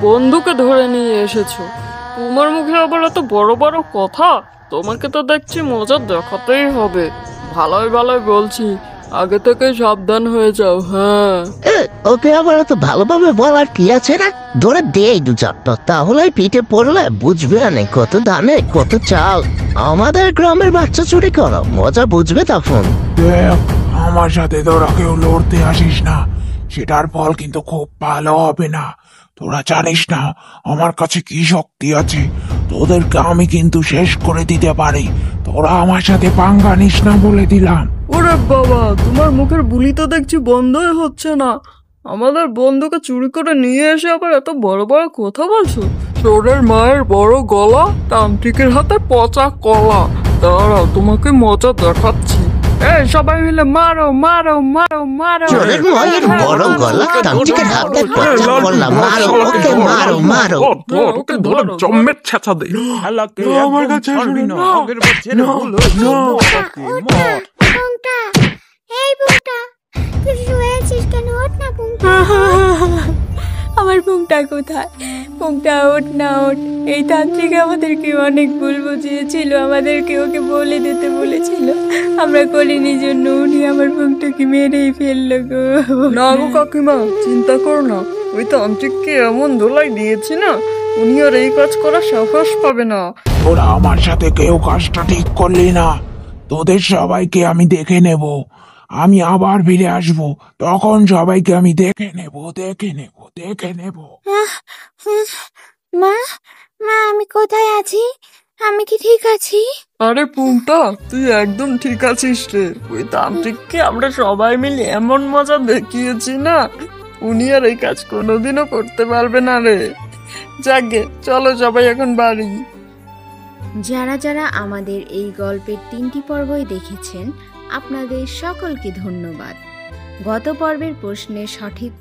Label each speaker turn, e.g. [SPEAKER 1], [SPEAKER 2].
[SPEAKER 1] বন্ধুকে ধরে নিয়ে এসেছো, তোমার মুখে আবার এত বড় বড় কথা। তোমাকে তো দেখছি মজা দেখাতেই হবে। ভালোই ভালোই বলছি, আগে থেকে সাবধান হয়ে যাও। হ্যাঁ,
[SPEAKER 2] ওকে আবার তো ভালোভাবে বলার কি আছে না? ধরে দেই দু চারটা, তাহলে পিঠে পড়লে বুঝবে না কত ধানে কত চাল। আমাদের গ্রামের বাচ্চা চুরি করো, মজা বুঝবে তখন।
[SPEAKER 3] দেখ, আমার সাথে তোরা কেউ লড়তে আসিস না, সেটার ফল কিন্তু খুব ভালো হবে না। তোরা জানিস না আমার কাছে কি শক্তি আছে, তোদেরকে আমি কিন্তু শেষ করে দিতে পারি। তোরা আমার সাথে পাঙ্গা নিস না বলে দিলাম।
[SPEAKER 1] ওরে বাবা, তোমার মুখের বুলি তো দেখছি বন্ধই হচ্ছে না। আমাদের বন্ধুকে চুরি করে নিয়ে এসে আবার এত বড় বড় কথা বলছো। চোরের মায়ের বড় গলা, তান্ত্রিকের হাতে পচা কলা। দাঁড়াও, তোমাকে মজা দেখাচ্ছি। এই সবাই মিলে মারো মারো মারো মারো।
[SPEAKER 2] চোরের মায়ের বড় গলা, তান্ত্রিকের হাতে পচা কলা। মারো ওকে, মারো মারো।
[SPEAKER 1] ওকে ধরে জম্মের ছেঁচা দে।
[SPEAKER 3] আমার কাছে শুনি না।
[SPEAKER 4] পুংটা, এই পুংটা, তুই শুয়েছিস কেন? ওঠ না পুংটা।
[SPEAKER 5] আমার পুংটা কোথায়? পুংটা ওঠ না ওঠ। এই তান্ত্রিক আমাদেরকে অনেক ভুল বুঝিয়েছিল, আমাদেরকে ওকে বলে দিতে বলেছিল, আমরা করিনি জন্য উনি আমার পুংটাকে মেরেই ফেললো গো।
[SPEAKER 1] না গো কাকিমা, চিন্তা করো না। ওই তান্ত্রিককে এমন ধোলাই দিয়েছি না, উনি আর এই কাজ করার সাহস পাবে না।
[SPEAKER 3] তোরা আমার সাথে কেউ কাজটা ঠিক করলি না, তোদের সবাইকে আমি দেখে নেব। আমি আবার ফিরে আসব, তখন সবাইকে আমি দেখে নেব দেখে নেব দেখে নেব।
[SPEAKER 4] মা, মা, আমি কোথায় আছি? আমি কি ঠিক আছি?
[SPEAKER 1] আরে পুংটা, তুই একদম ঠিক আছিস রে। ওই তান্ত্রিককে আমরা সবাই মিলে এমন মজা দেখিয়েছি না, উনি আর এই কাজ কোনোদিনও করতে পারবে না রে। যাকে, চলো সবাই এখন বাড়ি।
[SPEAKER 5] যারা যারা আমাদের এই গল্পের 3টি পর্বই দেখেছেন, আপনাদের সকলকে ধন্যবাদ। গত পর্বের প্রশ্নের সঠিক